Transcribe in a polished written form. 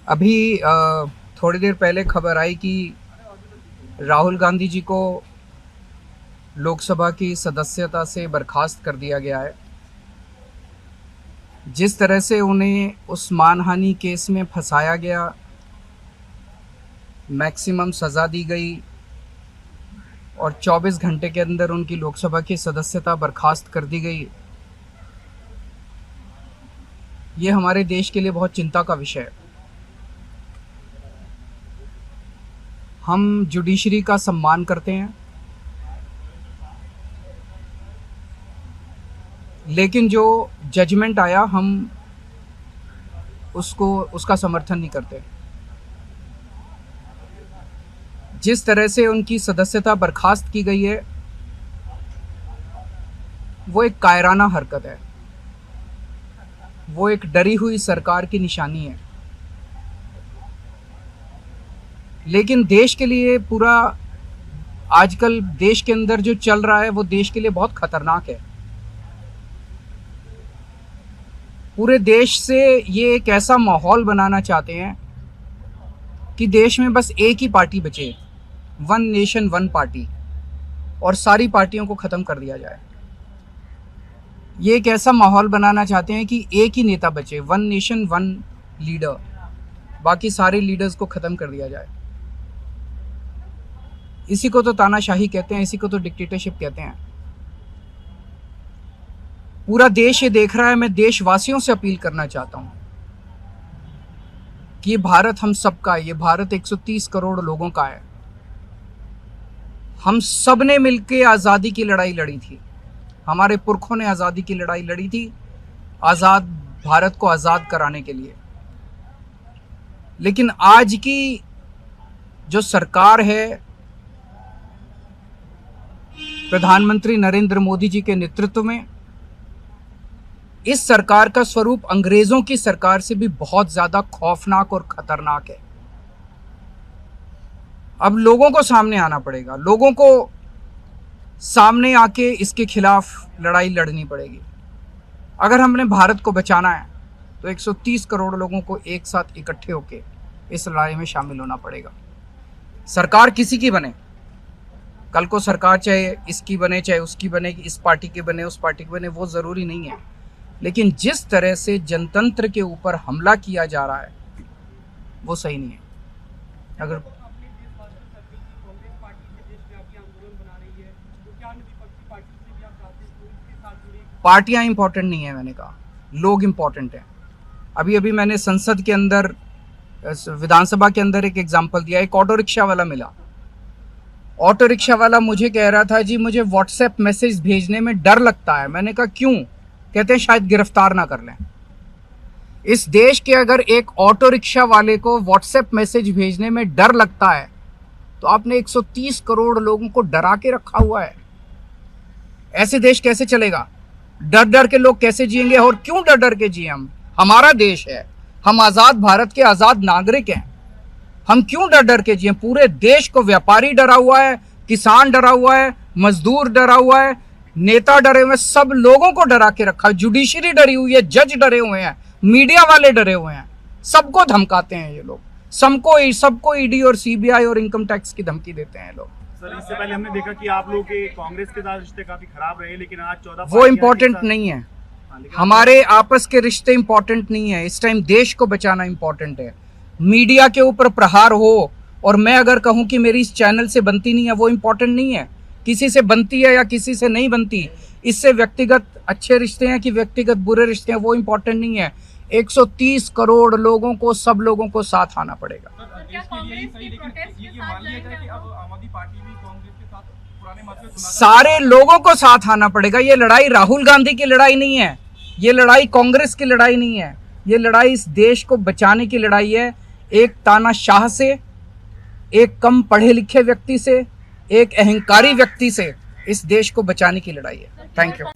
अभी थोड़ी देर पहले खबर आई कि राहुल गांधी जी को लोकसभा की सदस्यता से बर्खास्त कर दिया गया है। जिस तरह से उन्हें उस मानहानि केस में फंसाया गया, मैक्सिमम सज़ा दी गई और 24 घंटे के अंदर उनकी लोकसभा की सदस्यता बर्खास्त कर दी गई, ये हमारे देश के लिए बहुत चिंता का विषय है। हम जुडिशरी का सम्मान करते हैं, लेकिन जो जजमेंट आया हम उसका समर्थन नहीं करते। जिस तरह से उनकी सदस्यता बर्खास्त की गई है, वो एक कायराना हरकत है, वो एक डरी हुई सरकार की निशानी है। लेकिन देश के लिए पूरा आजकल देश के अंदर जो चल रहा है वो देश के लिए बहुत खतरनाक है। पूरे देश से ये एक ऐसा माहौल बनाना चाहते हैं कि देश में बस एक ही पार्टी बचे, वन नेशन वन पार्टी, और सारी पार्टियों को ख़त्म कर दिया जाए। ये एक ऐसा माहौल बनाना चाहते हैं कि एक ही नेता बचे, वन नेशन वन लीडर, बाकी सारे लीडर्स को ख़त्म कर दिया जाए। इसी को तो तानाशाही कहते हैं, इसी को तो डिक्टेटरशिप कहते हैं। पूरा देश ये देख रहा है। मैं देशवासियों से अपील करना चाहता हूँ कि ये भारत हम सबका है, ये भारत 130 करोड़ लोगों का है। हम सब ने मिलकर आज़ादी की लड़ाई लड़ी थी, हमारे पुरखों ने आज़ादी की लड़ाई लड़ी थी, आज़ाद भारत को आज़ाद कराने के लिए। लेकिन आज की जो सरकार है, प्रधानमंत्री नरेंद्र मोदी जी के नेतृत्व में, इस सरकार का स्वरूप अंग्रेजों की सरकार से भी बहुत ज्यादा खौफनाक और खतरनाक है। अब लोगों को सामने आना पड़ेगा, लोगों को सामने आके इसके खिलाफ लड़ाई लड़नी पड़ेगी। अगर हमने भारत को बचाना है तो 130 करोड़ लोगों को एक साथ इकट्ठे होके इस लड़ाई में शामिल होना पड़ेगा। सरकार किसी की बने, कल को सरकार चाहे इसकी बने चाहे उसकी बने, इस पार्टी की बने उस पार्टी की बने, वो ज़रूरी नहीं है। लेकिन जिस तरह से जनतंत्र के ऊपर हमला किया जा रहा है वो सही नहीं है। अगर पार्टियां इंपॉर्टेंट नहीं है, मैंने कहा लोग इंपॉर्टेंट हैं। अभी अभी मैंने संसद के अंदर, विधानसभा के अंदर एक एग्जाम्पल दिया। एक ऑटो रिक्शा वाला मिला, ऑटो रिक्शा वाला मुझे कह रहा था, जी मुझे व्हाट्सएप मैसेज भेजने में डर लगता है। मैंने कहा क्यों? कहते हैं शायद गिरफ्तार ना कर लें। इस देश के अगर एक ऑटो रिक्शा वाले को व्हाट्सएप मैसेज भेजने में डर लगता है तो आपने 130 करोड़ लोगों को डरा के रखा हुआ है। ऐसे देश कैसे चलेगा? डर डर के लोग कैसे जिएंगे? और क्यों डर डर के जिए? हम, हमारा देश है, हम आज़ाद भारत के आज़ाद नागरिक हैं, हम क्यों डर डर के जिए? पूरे देश को व्यापारी डरा हुआ है, किसान डरा हुआ है, मजदूर डरा हुआ है, नेता डरे हुए हैं, सब लोगों को डरा के रखा है। जुडिशरी डरी हुई है, जज डरे हुए हैं, मीडिया वाले डरे हुए हैं, सबको धमकाते हैं ये लोग, सबको ईडी और सीबीआई और इनकम टैक्स की धमकी देते हैं लोग। सर, इससे पहले हमने देखा कि आप लोगों के कांग्रेस के साथ रिश्ते काफी खराब रहे, लेकिन आज 14 वो इम्पोर्टेंट नहीं है। हमारे आपस के रिश्ते इंपॉर्टेंट नहीं है। इस टाइम देश को बचाना इंपॉर्टेंट है। मीडिया के ऊपर प्रहार हो और मैं अगर कहूं कि मेरी इस चैनल से बनती नहीं है, वो इंपॉर्टेंट नहीं है। किसी से बनती है या किसी से नहीं बनती, इससे व्यक्तिगत अच्छे रिश्ते हैं कि व्यक्तिगत बुरे रिश्ते हैं, वो इंपॉर्टेंट नहीं है। 130 करोड़ लोगों को, सब लोगों को साथ आना पड़ेगा। सारे लोगों को साथ आना पड़ेगा। ये लड़ाई राहुल गांधी की लड़ाई नहीं है, ये लड़ाई कांग्रेस की लड़ाई नहीं है, ये लड़ाई इस देश को बचाने की लड़ाई है। एक तानाशाह से, एक कम पढ़े लिखे व्यक्ति से, एक अहंकारी व्यक्ति से इस देश को बचाने की लड़ाई है। Thank you.